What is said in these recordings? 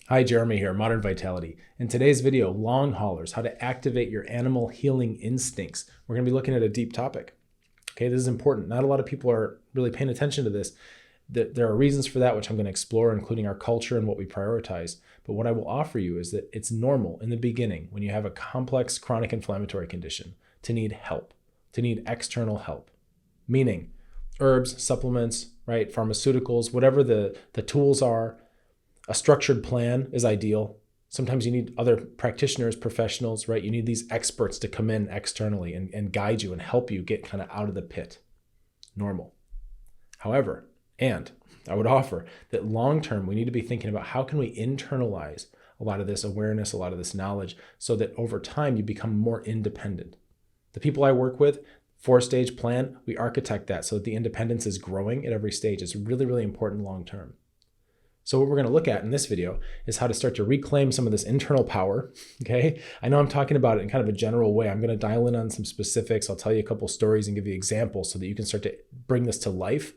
Hi, Jeremy here, Modern Vitality. In today's video, long haulers, how to activate your animal healing instincts. We're going to be looking at a deep topic. Okay, this is important. Not a lot of people are really paying attention to this. There are reasons for that, which I'm going to explore, including our culture and what we prioritize. But what I will offer you is that it's normal in the beginning, when you have a complex chronic inflammatory condition, to need help, to need external help. Meaning herbs, supplements, right, pharmaceuticals, whatever the tools are. A structured plan is ideal. Sometimes you need other practitioners, professionals, right? You need these experts to come in externally and guide you and help you get kind of out of the pit. Normal. However, and I would offer that long-term, we need to be thinking about how can we internalize a lot of this awareness, a lot of this knowledge, so that over time you become more independent. The people I work with, 4-stage plan, we architect that so that the independence is growing at every stage. It's really, really important long-term. So what we're going to look at in this video is how to start to reclaim some of this internal power, okay? I know I'm talking about it in kind of a general way. I'm going to dial in on some specifics. I'll tell you a couple stories and give you examples so that you can start to bring this to life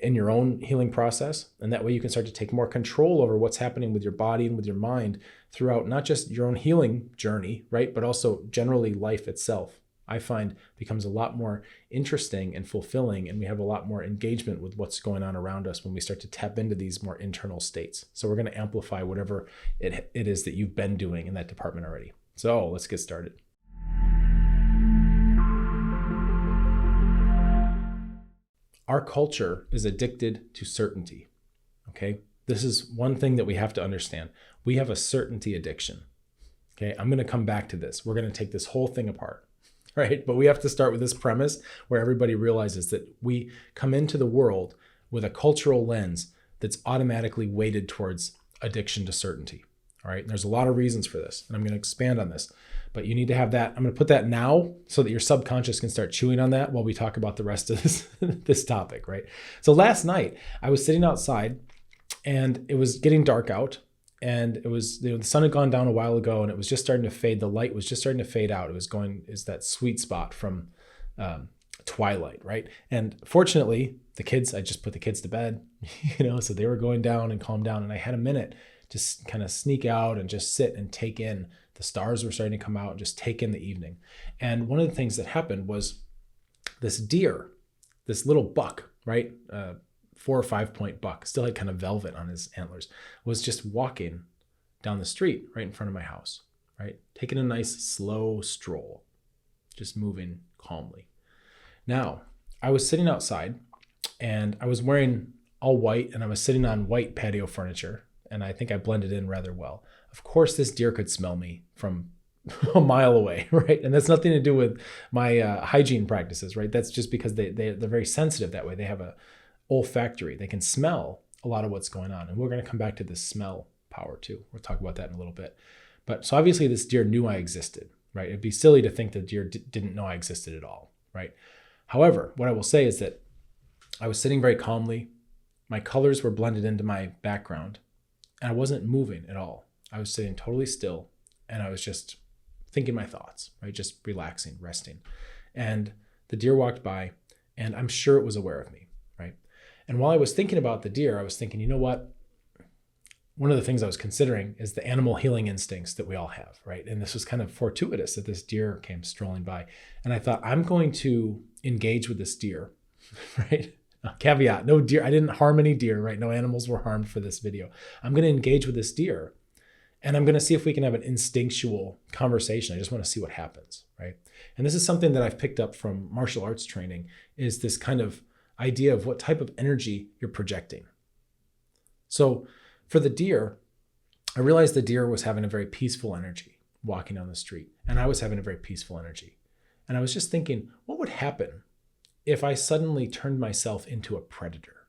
in your own healing process. And that way you can start to take more control over what's happening with your body and with your mind throughout not just your own healing journey, right? But also generally life itself. I find becomes a lot more interesting and fulfilling, and we have a lot more engagement with what's going on around us when we start to tap into these more internal states. So we're going to amplify whatever it is that you've been doing in that department already. So let's get started. Our culture is addicted to certainty, okay? This is one thing that we have to understand. We have a certainty addiction, okay? I'm going to come back to this. We're going to take this whole thing apart. Right? But we have to start with this premise where everybody realizes that we come into the world with a cultural lens that's automatically weighted towards addiction to certainty. All right. And there's a lot of reasons for this, and I'm going to expand on this, but you need to have that. I'm going to put that now so that your subconscious can start chewing on that while we talk about the rest of this topic. Right. So last night I was sitting outside and it was getting dark out. And it was, the sun had gone down a while ago and it was just starting to fade. The light was just starting to fade out. It was is that sweet spot from twilight, right? And fortunately, I just put the kids to bed, so they were going down and calm down. And I had a minute to kind of sneak out and just sit and take in. The stars were starting to come out and just take in the evening. And one of the things that happened was this deer, this little buck, right? 4 or 5 point buck, still had kind of velvet on his antlers, was just walking down the street right in front of my house, right? Taking a nice slow stroll, just moving calmly. Now, I was sitting outside and I was wearing all white and I was sitting on white patio furniture, and I think I blended in rather well. Of course, this deer could smell me from a mile away, right? And that's nothing to do with my hygiene practices, right? That's just because they're very sensitive that way. They have a olfactory. They can smell a lot of what's going on. And we're going to come back to this smell power too. We'll talk about that in a little bit. But so obviously this deer knew I existed, right? It'd be silly to think the deer didn't know I existed at all, right? However, what I will say is that I was sitting very calmly. My colors were blended into my background and I wasn't moving at all. I was sitting totally still and I was just thinking my thoughts, right? Just relaxing, resting. And the deer walked by and I'm sure it was aware of me. And while I was thinking about the deer, I was thinking, you know what? One of the things I was considering is the animal healing instincts that we all have, right? And this was kind of fortuitous that this deer came strolling by. And I thought, I'm going to engage with this deer, right? Caveat, no deer. I didn't harm any deer, right? No animals were harmed for this video. I'm going to engage with this deer and I'm going to see if we can have an instinctual conversation. I just want to see what happens, right? And this is something that I've picked up from martial arts training, is this kind of idea of what type of energy you're projecting. So for the deer, I realized the deer was having a very peaceful energy walking down the street, and I was having a very peaceful energy. And I was just thinking, what would happen if I suddenly turned myself into a predator?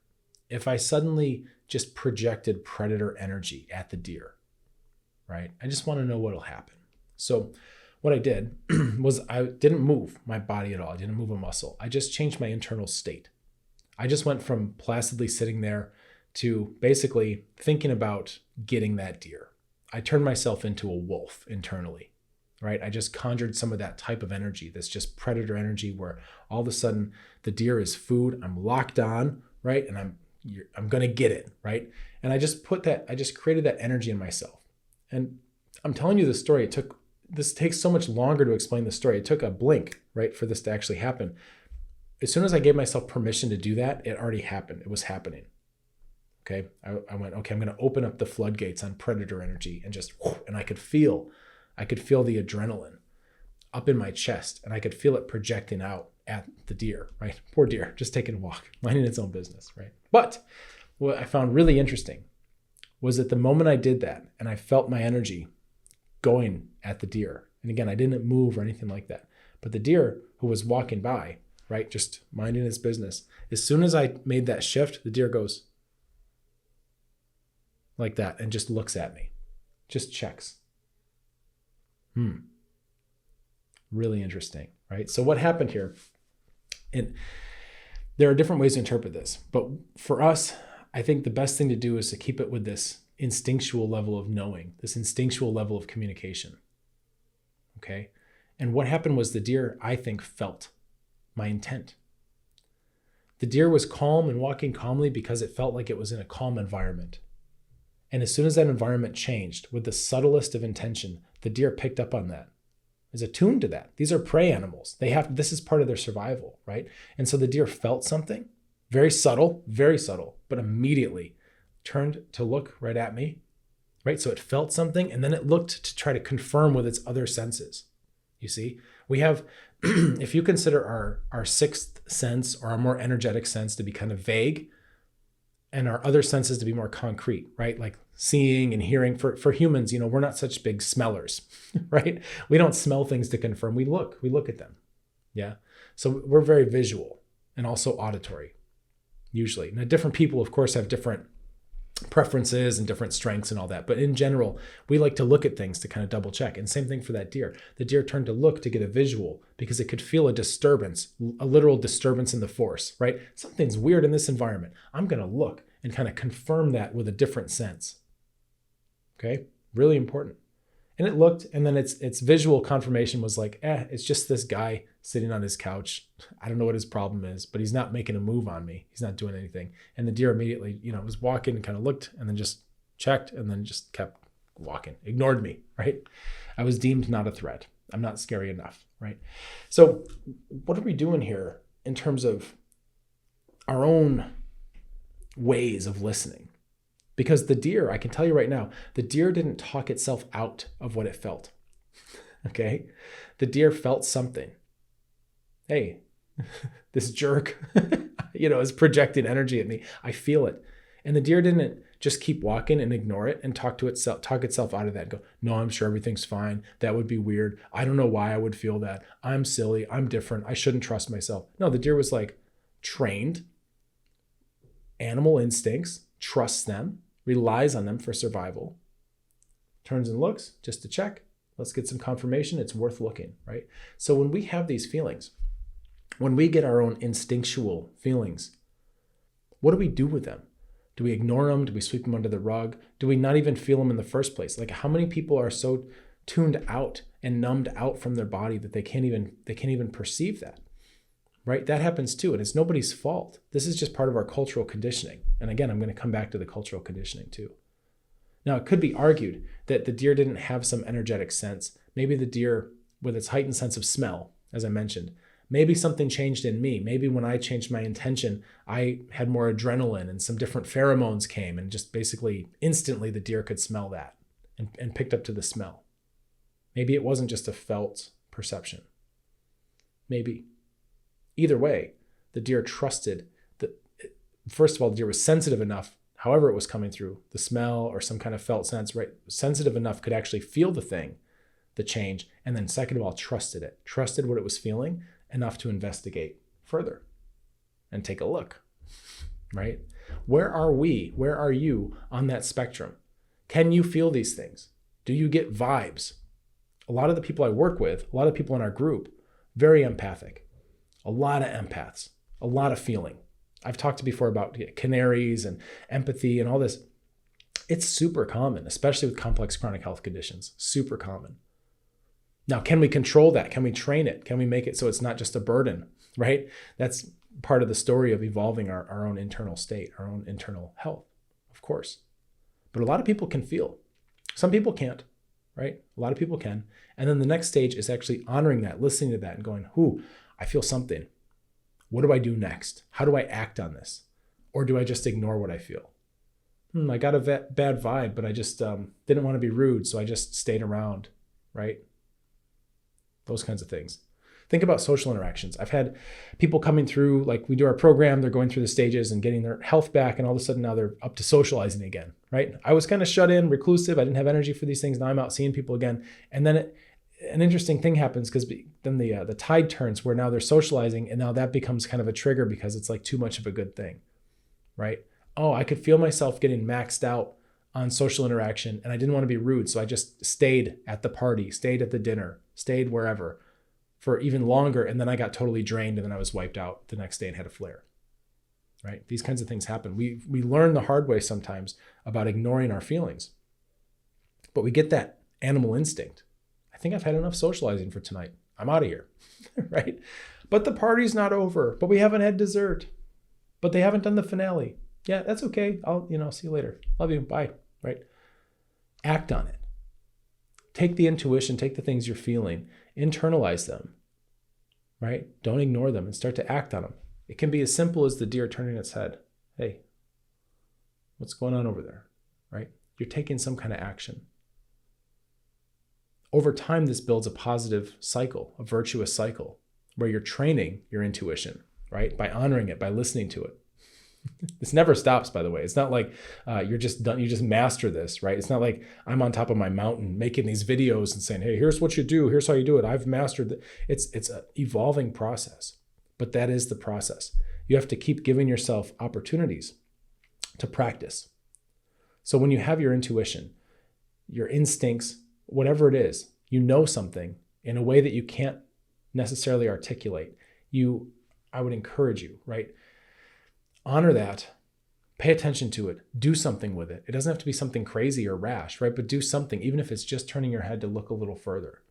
If I suddenly just projected predator energy at the deer, right? I just want to know what'll happen. So what I did was I didn't move my body at all. I didn't move a muscle. I just changed my internal state. I just went from placidly sitting there to basically thinking about getting that deer. I turned myself into a wolf internally, right? I just conjured some of that type of energy, this just predator energy where all of a sudden the deer is food. I'm locked on, right? And I'm going to get it, right? And I just created that energy in myself. And I'm telling you this story. This takes so much longer to explain the story. It took a blink, right, for this to actually happen. As soon as I gave myself permission to do that, it already happened. It was happening. Okay. I went, okay, I'm going to open up the floodgates on predator energy and just, and I could feel the adrenaline up in my chest, and I could feel it projecting out at the deer, right? Poor deer, just taking a walk, minding its own business, right? But what I found really interesting was that the moment I did that and I felt my energy going at the deer, and again, I didn't move or anything like that, but the deer who was walking by, right, just minding his business, as soon as I made that shift, the deer goes like that and just looks at me, just checks. Really interesting, right? So what happened here? And there are different ways to interpret this, but for us, I think the best thing to do is to keep it with this instinctual level of knowing, this instinctual level of communication. Okay. And what happened was the deer, I think, felt my intent. The deer was calm and walking calmly because it felt like it was in a calm environment. And as soon as that environment changed with the subtlest of intention, the deer picked up on that, is attuned to that. These are prey animals. This is part of their survival, right? And so the deer felt something very subtle, but immediately turned to look right at me, right? So it felt something, and then it looked to try to confirm with its other senses. You see, we have, if you consider our sixth sense or our more energetic sense to be kind of vague, and our other senses to be more concrete, right? Like seeing and hearing. For humans, we're not such big smellers, right? We don't smell things to confirm. We look at them. Yeah. So we're very visual and also auditory, usually. Now, different people, of course, have different preferences and different strengths and all that. But in general, we like to look at things to kind of double check. And same thing for that deer. The deer turned to look to get a visual because it could feel a disturbance, a literal disturbance in the force, right? Something's weird in this environment. I'm going to look and kind of confirm that with a different sense. Okay, really important. And it looked, and then its visual confirmation was like, it's just this guy sitting on his couch. I don't know what his problem is, but he's not making a move on me. He's not doing anything. And the deer immediately, was walking and kind of looked and then just checked and then just kept walking, ignored me, right? I was deemed not a threat. I'm not scary enough, right? So what are we doing here in terms of our own ways of listening? Because the deer, I can tell you right now, the deer didn't talk itself out of what it felt. Okay? The deer felt something. Hey, this jerk, is projecting energy at me. I feel it. And the deer didn't just keep walking and ignore it and talk itself out of that and go, no, I'm sure everything's fine. That would be weird. I don't know why I would feel that. I'm silly. I'm different. I shouldn't trust myself. No, the deer was like trained, animal instincts, trusts them, relies on them for survival, turns and looks just to check. Let's get some confirmation. It's worth looking, right? So when we have these feelings, when we get our own instinctual feelings, what do we do with them? Do we ignore them? Do we sweep them under the rug? Do we not even feel them in the first place? Like, how many people are so tuned out and numbed out from their body that they can't even perceive that? Right? That happens too. And it's nobody's fault. This is just part of our cultural conditioning. And again, I'm going to come back to the cultural conditioning too. Now, it could be argued that the deer didn't have some energetic sense. Maybe the deer, with its heightened sense of smell, as I mentioned, maybe something changed in me. Maybe when I changed my intention, I had more adrenaline and some different pheromones came, and just basically instantly the deer could smell that and picked up to the smell. Maybe it wasn't just a felt perception. Maybe. Either way, the deer trusted that, first of all, the deer was sensitive enough, however it was coming through, the smell or some kind of felt sense, right? Sensitive enough, could actually feel the thing, the change. And then second of all, trusted what it was feeling enough to investigate further and take a look, right? Where are we? Where are you on that spectrum? Can you feel these things? Do you get vibes? A lot of the people I work with, a lot of people in our group, very empathic. A lot of empaths, a lot of feeling. I've talked before about canaries and empathy and all this. It's super common, especially with complex chronic health conditions, super common. Now, can we control that? Can we train it? Can we make it so it's not just a burden, right? That's part of the story of evolving our own internal state, our own internal health, of course. But a lot of people can feel. Some people can't, right? A lot of people can. And then the next stage is actually honoring that, listening to that and going, I feel something. What do I do next? How do I act on this? Or do I just ignore what I feel? I got a bad vibe, but I just didn't want to be rude, so I just stayed around, right? Those kinds of things. Think about social interactions. I've had people coming through, like we do our program, they're going through the stages and getting their health back, and all of a sudden now they're up to socializing again, right? I was kind of shut in, reclusive. I didn't have energy for these things. Now I'm out seeing people again. And then an interesting thing happens, because then the tide turns where now they're socializing, and now that becomes kind of a trigger because it's like too much of a good thing, right? I could feel myself getting maxed out on social interaction, and I didn't want to be rude. So I just stayed at the party, stayed at the dinner, stayed wherever for even longer. And then I got totally drained, and then I was wiped out the next day and had a flare, right? These kinds of things happen. We learn the hard way sometimes about ignoring our feelings, but we get that animal instinct. I think I've had enough socializing for tonight. I'm out of here, right? But the party's not over, but we haven't had dessert, but they haven't done the finale. Yeah, that's okay. I'll see you later. Love you. Bye. Right? Act on it. Take the intuition, take the things you're feeling, internalize them, right? Don't ignore them and start to act on them. It can be as simple as the deer turning its head. Hey, what's going on over there, right? You're taking some kind of action. Over time, this builds a positive cycle, a virtuous cycle, where you're training your intuition, right? By honoring it, by listening to it. This never stops, by the way. It's not like you're just done. You just master this, right? It's not like I'm on top of my mountain making these videos and saying, hey, here's what you do. Here's how you do it. I've mastered it. It's an evolving process, but that is the process. You have to keep giving yourself opportunities to practice. So when you have your intuition, your instincts, whatever it is, you know something in a way that you can't necessarily articulate. I would encourage you, right? Honor that, pay attention to it, do something with it. It doesn't have to be something crazy or rash, right? But do something, even if it's just turning your head to look a little further.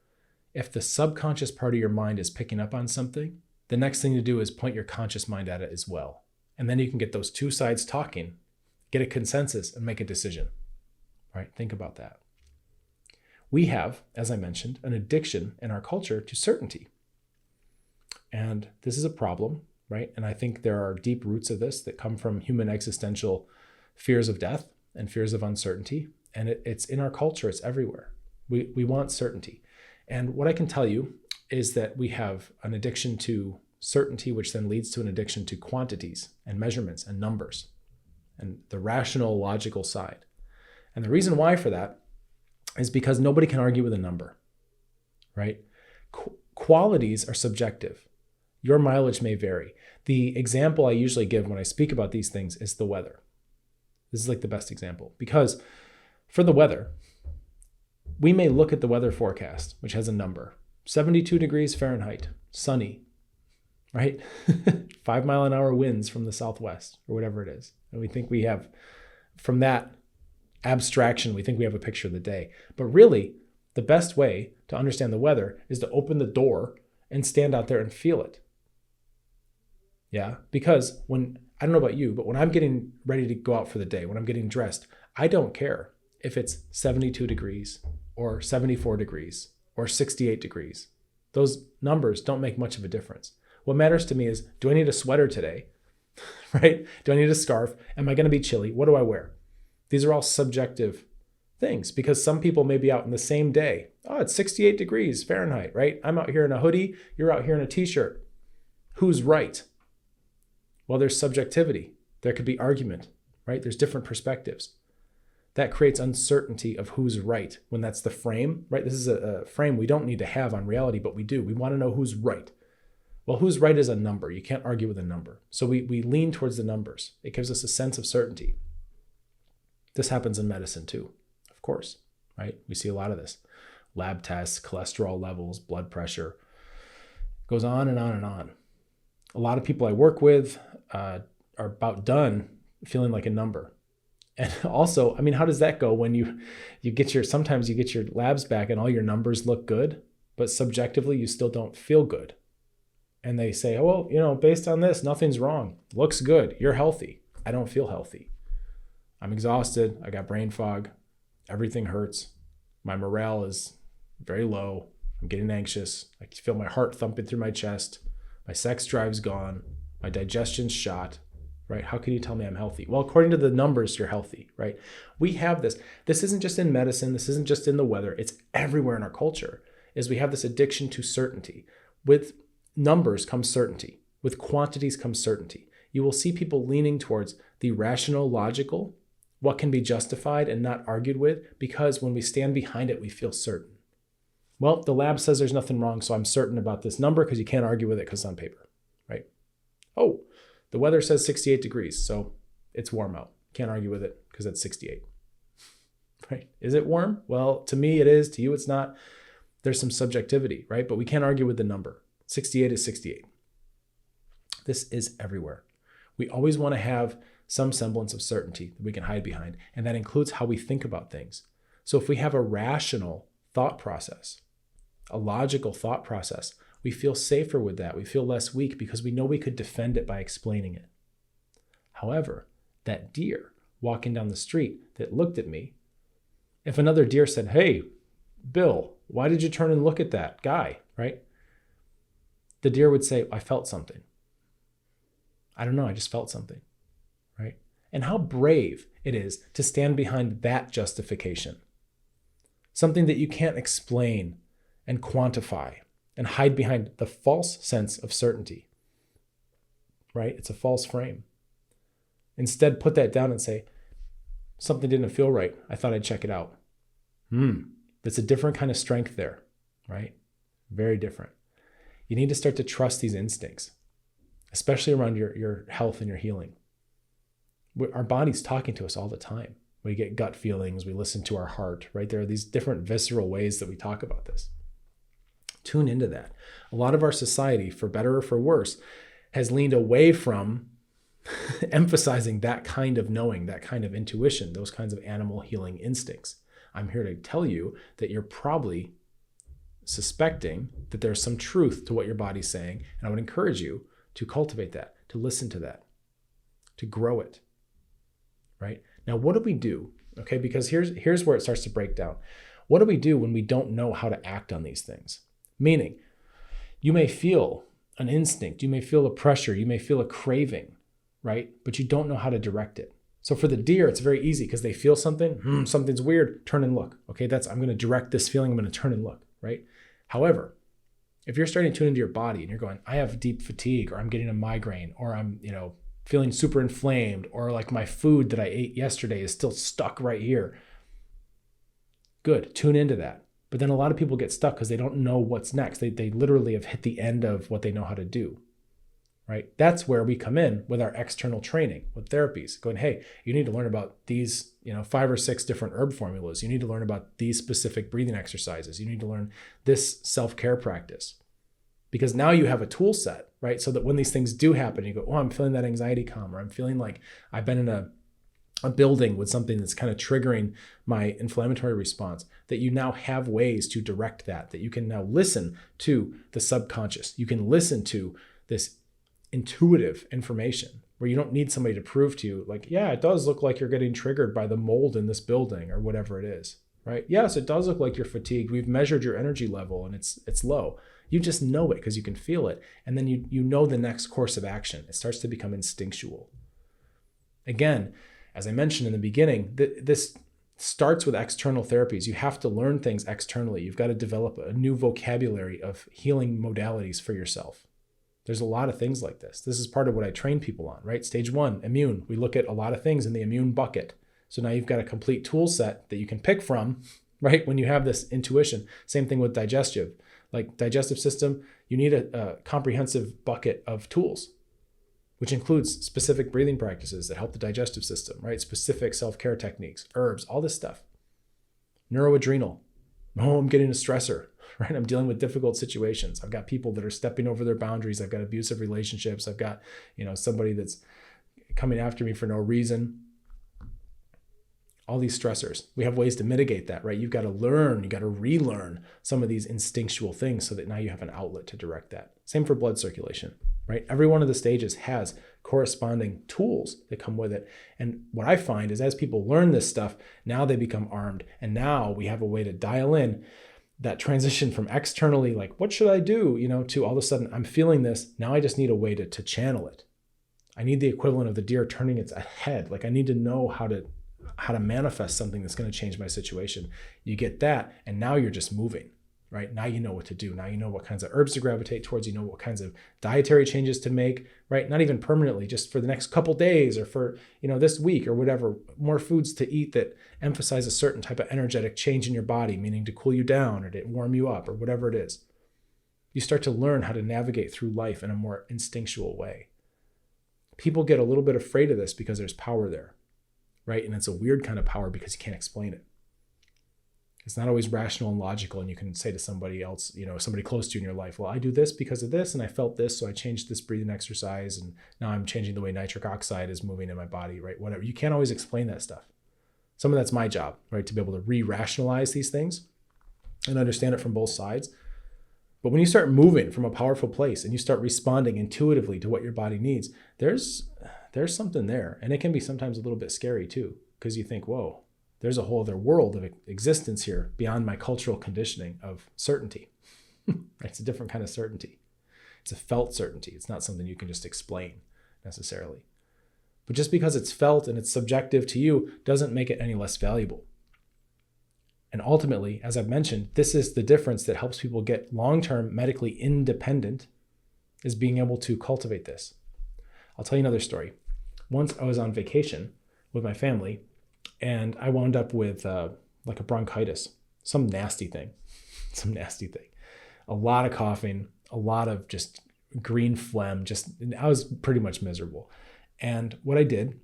If the subconscious part of your mind is picking up on something, the next thing to do is point your conscious mind at it as well. And then you can get those two sides talking, get a consensus, and make a decision, right? Think about that. We have, as I mentioned, an addiction in our culture to certainty. And this is a problem, right? And I think there are deep roots of this that come from human existential fears of death and fears of uncertainty. And it's in our culture, it's everywhere. We want certainty. And what I can tell you is that we have an addiction to certainty, which then leads to an addiction to quantities and measurements and numbers and the rational, logical side. And the reason why for that is because nobody can argue with a number, right? Qualities are subjective. Your mileage may vary. The example I usually give when I speak about these things is the weather. This is like the best example, because for the weather, we may look at the weather forecast, which has a number, 72 degrees Fahrenheit, sunny, right? 5 mile an hour winds from the southwest or whatever it is. And we think we have, from that abstraction, we think we have a picture of the day. But really, the best way to understand the weather is to open the door and stand out there and feel it. Yeah, because I don't know about you, but when I'm getting ready to go out for the day, when I'm getting dressed, I don't care if it's 72 degrees or 74 degrees or 68 degrees. Those numbers don't make much of a difference. What matters to me is, do I need a sweater today, right? Do I need a scarf? Am I going to be chilly? What do I wear? These are all subjective things, because some people may be out in the same day. Oh, it's 68 degrees Fahrenheit, right? I'm out here in a hoodie. You're out here in a t-shirt. Who's right? Well, there's subjectivity. There could be argument, right? There's different perspectives. That creates uncertainty of who's right when that's the frame, right? This is a frame we don't need to have on reality, but we do. We want to know who's right. Well, who's right is a number. You can't argue with a number. So we lean towards the numbers. It gives us a sense of certainty. This happens in medicine too, of course, right? We see a lot of this. Lab tests, cholesterol levels, blood pressure. It goes on and on and on. A lot of people I work with are about done feeling like a number. And also, I mean, how does that go when you sometimes you get your labs back and all your numbers look good, but subjectively you still don't feel good. And they say, oh, well, based on this, nothing's wrong. Looks good. You're healthy. I don't feel healthy. I'm exhausted. I got brain fog. Everything hurts. My morale is very low. I'm getting anxious. I can feel my heart thumping through my chest. My sex drive's gone. My digestion's shot, right? How can you tell me I'm healthy? Well, according to the numbers, you're healthy, right? We have this. This isn't just in medicine. This isn't just in the weather. It's everywhere in our culture, is we have this addiction to certainty. With numbers comes certainty. With quantities comes certainty. You will see people leaning towards the rational, logical, what can be justified and not argued with, because when we stand behind it, we feel certain. Well, the lab says there's nothing wrong, so I'm certain about this number because you can't argue with it because it's on paper, right? Oh, the weather says 68 degrees, so it's warm out. Can't argue with it because it's 68, right? Is it warm? Well, to me it is. To you it's not. There's some subjectivity, right? But we can't argue with the number. 68 is 68. This is everywhere. We always want to have some semblance of certainty that we can hide behind, and that includes how we think about things. So if we have a rational thought process, a logical thought process, we feel safer with that. We feel less weak because we know we could defend it by explaining it. However, that deer walking down the street that looked at me, if another deer said, "Hey, Bill, why did you turn and look at that guy?" Right? The deer would say, "I felt something. I don't know, I just felt something." Right? And how brave it is to stand behind that justification. Something that you can't explain and quantify and hide behind the false sense of certainty, right? It's a false frame. Instead, put that down and say, something didn't feel right. I thought I'd check it out. That's a different kind of strength there, right? Very different. You need to start to trust these instincts, especially around your health and your healing. Our body's talking to us all the time. We get gut feelings, we listen to our heart, right? There are these different visceral ways that we talk about this. Tune into that. A lot of our society, for better or for worse, has leaned away from emphasizing that kind of knowing, that kind of intuition, those kinds of animal healing instincts. I'm here to tell you that you're probably suspecting that there's some truth to what your body's saying, and I would encourage you to cultivate that, to listen to that, to grow it, right? Now, what do we do? Okay, because here's where it starts to break down. What do we do when we don't know how to act on these things? Meaning, you may feel an instinct, you may feel a pressure, you may feel a craving, right? But you don't know how to direct it. So for the deer, it's very easy because they feel something, something's weird, turn and look. Okay, I'm going to direct this feeling, I'm going to turn and look, right? However, if you're starting to tune into your body and you're going, I have deep fatigue, or I'm getting a migraine, or I'm, feeling super inflamed, or like my food that I ate yesterday is still stuck right here. Good, tune into that. But then a lot of people get stuck because they don't know what's next. They literally have hit the end of what they know how to do, right? That's where we come in with our external training, with therapies, going, hey, you need to learn about these, 5 or 6 different herb formulas. You need to learn about these specific breathing exercises. You need to learn this self-care practice. Because now you have a tool set, right? So that when these things do happen, you go, oh, I'm feeling that anxiety come, or I'm feeling like I've been in a building with something that's kind of triggering my inflammatory response, that you now have ways to direct that you can now listen to the subconscious. You can listen to this intuitive information where you don't need somebody to prove to you, like, yeah, it does look like you're getting triggered by the mold in this building or whatever it is, right? Yes, it does look like you're fatigued. We've measured your energy level and it's low. You just know it because you can feel it. And then you know the next course of action. It starts to become instinctual. Again, as I mentioned in the beginning, this starts with external therapies. You have to learn things externally. You've got to develop a new vocabulary of healing modalities for yourself. There's a lot of things like this. This is part of what I train people on, right? Stage 1, immune. We look at a lot of things in the immune bucket. So now you've got a complete tool set that you can pick from, right? When you have this intuition. Same thing with digestive. Like digestive system, you need a comprehensive bucket of tools, which includes specific breathing practices that help the digestive system, right? Specific self-care techniques, herbs, all this stuff. Neuroadrenal. Oh, I'm getting a stressor, right? I'm dealing with difficult situations. I've got people that are stepping over their boundaries. I've got abusive relationships. I've got, somebody that's coming after me for no reason. All these stressors. We have ways to mitigate that, right? You've got to learn, you got to relearn some of these instinctual things so that now you have an outlet to direct that. Same for blood circulation, right? Every one of the stages has corresponding tools that come with it. And what I find is as people learn this stuff, now they become armed. And now we have a way to dial in that transition from externally, like, what should I do? To all of a sudden, I'm feeling this. Now I just need a way to channel it. I need the equivalent of the deer turning its head. Like I need to know how to manifest something that's going to change my situation. You get that, and now you're just moving, right? Now you know what to do. Now you know what kinds of herbs to gravitate towards. You know what kinds of dietary changes to make, right? Not even permanently, just for the next couple days or for, this week or whatever, more foods to eat that emphasize a certain type of energetic change in your body, meaning to cool you down or to warm you up or whatever it is. You start to learn how to navigate through life in a more instinctual way. People get a little bit afraid of this because there's power there, right? And it's a weird kind of power because you can't explain it. It's not always rational and logical. And you can say to somebody else, somebody close to you in your life, well, I do this because of this, and I felt this, so I changed this breathing exercise, and now I'm changing the way nitric oxide is moving in my body, right? Whatever. You can't always explain that stuff. Some of that's my job, right? To be able to re-rationalize these things and understand it from both sides. But when you start moving from a powerful place and you start responding intuitively to what your body needs, there's something there. And it can be sometimes a little bit scary too, because you think, whoa, there's a whole other world of existence here beyond my cultural conditioning of certainty. It's a different kind of certainty. It's a felt certainty. It's not something you can just explain necessarily. But just because it's felt and it's subjective to you doesn't make it any less valuable. And ultimately, as I've mentioned, this is the difference that helps people get long-term medically independent, is being able to cultivate this. I'll tell you another story. Once I was on vacation with my family, and I wound up with like a bronchitis, some nasty thing. A lot of coughing, a lot of just green phlegm. I was pretty much miserable. And what I did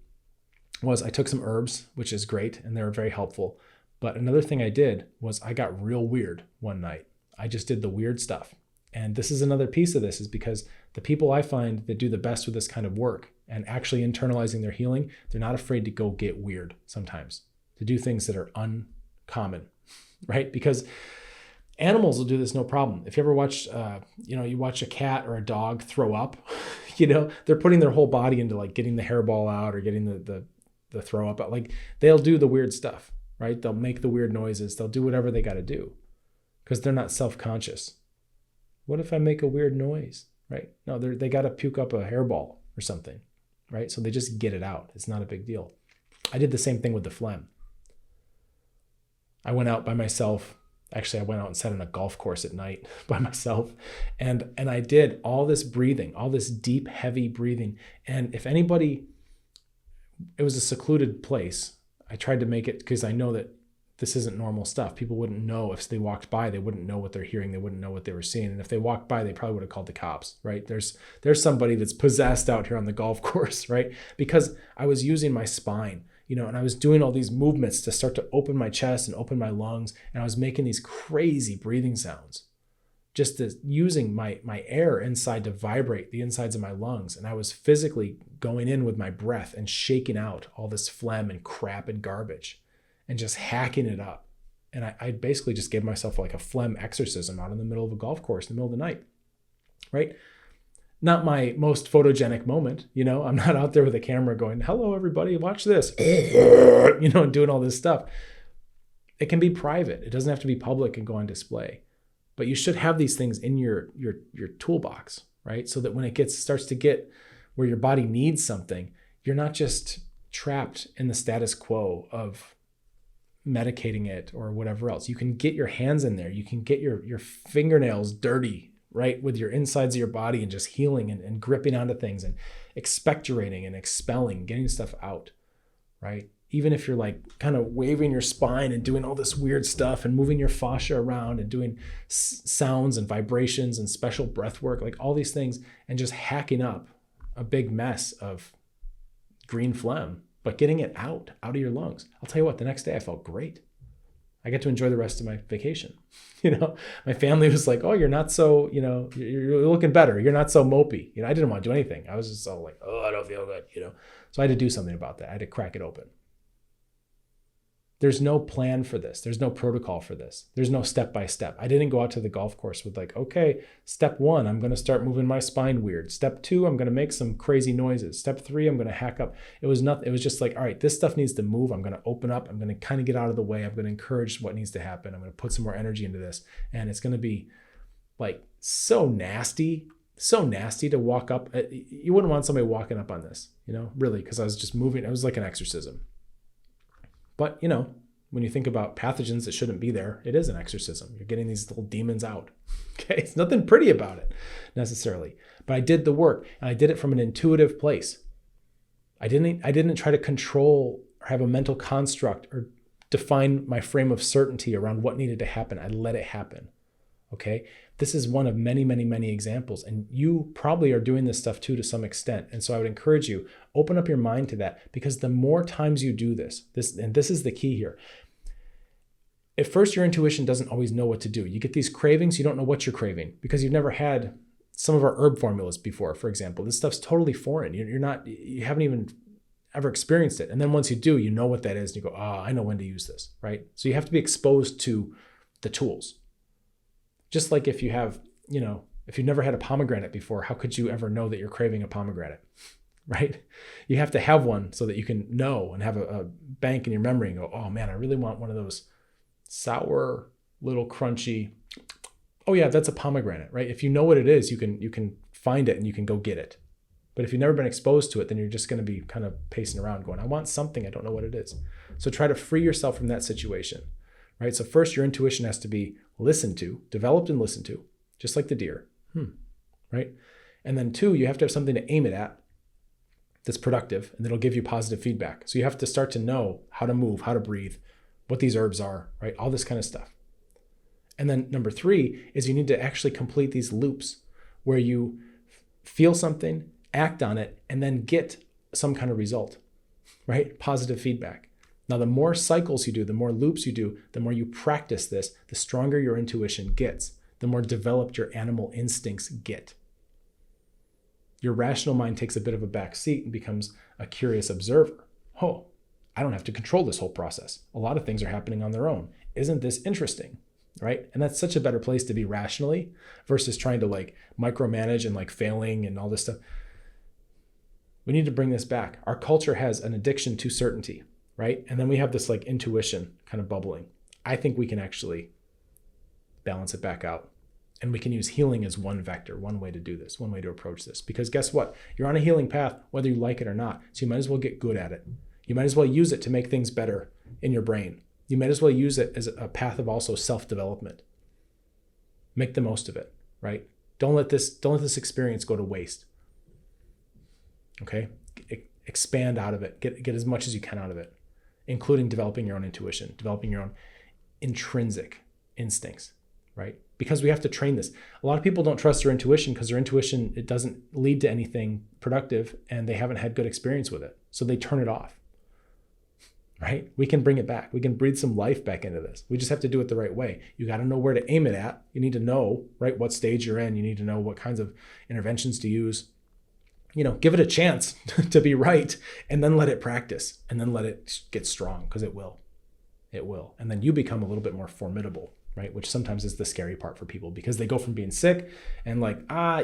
was I took some herbs, which is great, and they were very helpful. But another thing I did was I got real weird one night. I just did the weird stuff. And this is another piece of this, is because the people I find that do the best with this kind of work and actually internalizing their healing, they're not afraid to go get weird sometimes, to do things that are uncommon, right? Because animals will do this no problem. If you ever watch, you watch a cat or a dog throw up, they're putting their whole body into like getting the hairball out or getting the throw up out. Like they'll do the weird stuff. Right? They'll make the weird noises. They'll do whatever they got to do because they're not self-conscious. What if I make a weird noise? Right? No, they got to puke up a hairball or something. Right? So they just get it out. It's not a big deal. I did the same thing with the phlegm. I went out by myself. Actually, I went out and sat on a golf course at night by myself. And I did all this breathing, all this deep, heavy breathing. And if anybody, it was a secluded place. I tried to make it because I know that this isn't normal stuff. People wouldn't know if they walked by, they wouldn't know what they're hearing. They wouldn't know what they were seeing. And if they walked by, they probably would have called the cops, right? There's somebody that's possessed out here on the golf course, right? Because I was using my spine, and I was doing all these movements to start to open my chest and open my lungs. And I was making these crazy breathing sounds, just using my air inside to vibrate the insides of my lungs. And I was physically going in with my breath and shaking out all this phlegm and crap and garbage and just hacking it up. And I basically just gave myself like a phlegm exorcism out in the middle of a golf course in the middle of the night, right? Not my most photogenic moment. I'm not out there with a camera going, hello, everybody, watch this, and doing all this stuff. It can be private. It doesn't have to be public and go on display. But you should have these things in your toolbox, right? So that when it starts to get where your body needs something, you're not just trapped in the status quo of medicating it or whatever else. You can get your hands in there. You can get your fingernails dirty, right? With your insides of your body and just healing and gripping onto things and expectorating and expelling, getting stuff out, right? Even if you're like kind of waving your spine and doing all this weird stuff and moving your fascia around and doing sounds and vibrations and special breath work, like all these things, and just hacking up a big mess of green phlegm, but getting it out of your lungs. I'll tell you what, the next day I felt great. I get to enjoy the rest of my vacation. My family was like, oh, you're not so, you're looking better. You're not so mopey. I didn't want to do anything. I was just all like, oh, I don't feel good, So I had to do something about that. I had to crack it open. There's no plan for this. There's no protocol for this. There's no step by step. I didn't go out to the golf course with like, okay, step 1, I'm going to start moving my spine weird. Step 2, I'm going to make some crazy noises. Step 3, I'm going to hack up. It was nothing. It was just like, all right, this stuff needs to move. I'm going to open up. I'm going to kind of get out of the way. I'm going to encourage what needs to happen. I'm going to put some more energy into this. And it's going to be like so nasty to walk up. You wouldn't want somebody walking up on this, really, because I was just moving. It was like an exorcism. But, when you think about pathogens that shouldn't be there, it is an exorcism. You're getting these little demons out. Okay, it's nothing pretty about it necessarily. But I did the work, and I did it from an intuitive place. I didn't try to control or have a mental construct or define my frame of certainty around what needed to happen. I let it happen. Okay, this is one of many, many, many examples. And you probably are doing this stuff too to some extent. And so I would encourage you, open up your mind to that, because the more times you do this, and this is the key here. At first, your intuition doesn't always know what to do. You get these cravings, you don't know what you're craving because you've never had some of our herb formulas before, for example. This stuff's totally foreign. You haven't even ever experienced it. And then once you do, you know what that is. And you go, I know when to use this, right? So you have to be exposed to the tools. Just like if you have, if you've never had a pomegranate before, how could you ever know that you're craving a pomegranate, right? You have to have one so that you can know and have a bank in your memory and go, oh man, I really want one of those sour, little crunchy. Oh yeah, that's a pomegranate, right? If you know what it is, you can find it and you can go get it. But if you've never been exposed to it, then you're just going to be kind of pacing around going, I want something, I don't know what it is. So try to free yourself from that situation, right? So first, your intuition has to be listened to, developed and listened to, just like the deer, right? And then 2, you have to have something to aim it at that's productive, and that'll give you positive feedback. So you have to start to know how to move, how to breathe, what these herbs are, right? All this kind of stuff. And then number 3 is you need to actually complete these loops where you feel something, act on it, and then get some kind of result, right? Positive feedback. Now, the more cycles you do, the more loops you do, the more you practice this, the stronger your intuition gets, the more developed your animal instincts get. Your rational mind takes a bit of a back seat and becomes a curious observer. Oh, I don't have to control this whole process. A lot of things are happening on their own. Isn't this interesting, right? And that's such a better place to be rationally versus trying to like micromanage and like failing and all this stuff. We need to bring this back. Our culture has an addiction to certainty, right? And then we have this like intuition kind of bubbling. I think we can actually balance it back out. And we can use healing as one vector, one way to do this, one way to approach this. Because guess what? You're on a healing path, whether you like it or not. So you might as well get good at it. You might as well use it to make things better in your brain. You might as well use it as a path of also self-development. Make the most of it, right? Don't let this experience go to waste. Okay? Expand out of it. Get as much as you can out of it, including developing your own intuition, developing your own intrinsic instincts, right? Because we have to train this. A lot of people don't trust their intuition because their intuition, it doesn't lead to anything productive and they haven't had good experience with it. So they turn it off, right? We can bring it back. We can breathe some life back into this. We just have to do it the right way. You got to know where to aim it at. You need to know, right, what stage you're in. You need to know what kinds of interventions to use. Give it a chance to be right, and then let it practice, and then let it get strong, because it will. It will. And then you become a little bit more formidable, right? Which sometimes is the scary part for people, because they go from being sick and like, I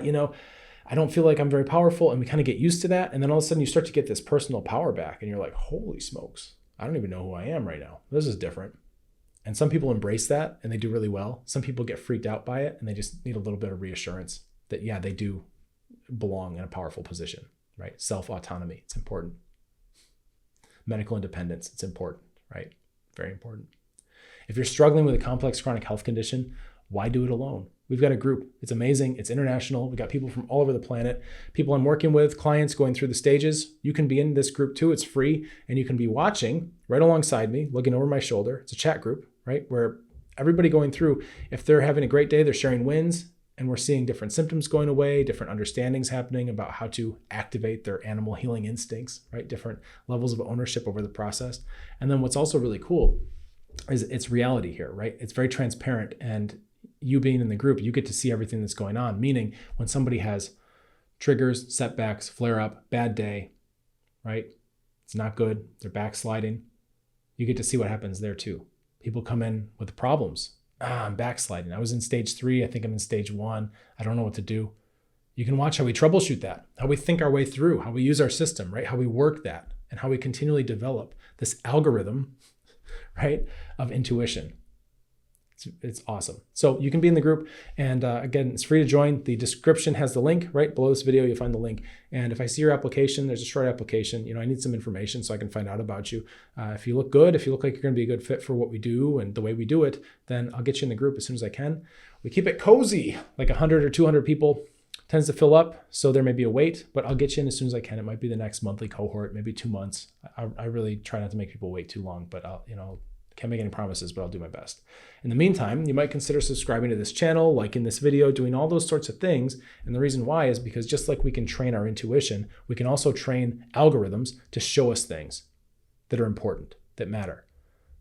don't feel like I'm very powerful, and we kind of get used to that. And then all of a sudden you start to get this personal power back, and you're like, holy smokes, I don't even know who I am right now. This is different. And some people embrace that and they do really well. Some people get freaked out by it and they just need a little bit of reassurance that, yeah, they do belong in a powerful position, right? Self-autonomy, it's important. Medical independence, it's important, right? Very important. If you're struggling with a complex chronic health condition, why do it alone? We've got a group. It's amazing. It's international. We've got people from all over the planet, people I'm working with, clients going through the stages. You can be in this group too. It's free, and you can be watching right alongside me, looking over my shoulder. It's a chat group, right? Where everybody going through, if they're having a great day, they're sharing wins, and we're seeing different symptoms going away, different understandings happening about how to activate their animal healing instincts, right? Different levels of ownership over the process. And then what's also really cool is it's reality here, right? It's very transparent, and you being in the group, you get to see everything that's going on. Meaning when somebody has triggers, setbacks, flare up, bad day, right? It's not good. They're backsliding. you get to see what happens there too. People come in with problems. I'm backsliding. I was in stage 3. I think I'm in stage 1. I don't know what to do. You can watch how we troubleshoot that, how we think our way through, how we use our system, right? How we work that, and how we continually develop this algorithm, right, of intuition. It's awesome. So you can be in the group, and again, it's free to join. The description has the link right below this video. You'll find the link. And if I see your application, there's a short application. I need some information so I can find out about you. If you look good, if you look like you're going to be a good fit for what we do and the way we do it, then I'll get you in the group as soon as I can. We keep it cozy, like 100 or 200 people. Tends to fill up, so there may be a wait, but I'll get you in as soon as I can. It might be the next monthly cohort, maybe 2 months. I really try not to make people wait too long, but can't make any promises, but I'll do my best. In the meantime, you might consider subscribing to this channel, liking this video, doing all those sorts of things. And the reason why is because just like we can train our intuition, we can also train algorithms to show us things that are important, that matter.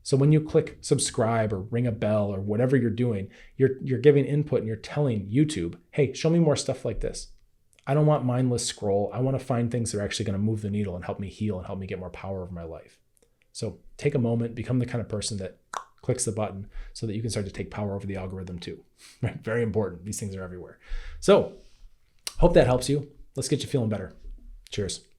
So when you click subscribe or ring a bell or whatever you're doing, you're giving input and you're telling YouTube, hey, show me more stuff like this. I don't want mindless scroll. I want to find things that are actually going to move the needle and help me heal and help me get more power over my life. So take a moment, become the kind of person that clicks the button so that you can start to take power over the algorithm too. Right? Very important. These things are everywhere. So hope that helps you. Let's get you feeling better. Cheers.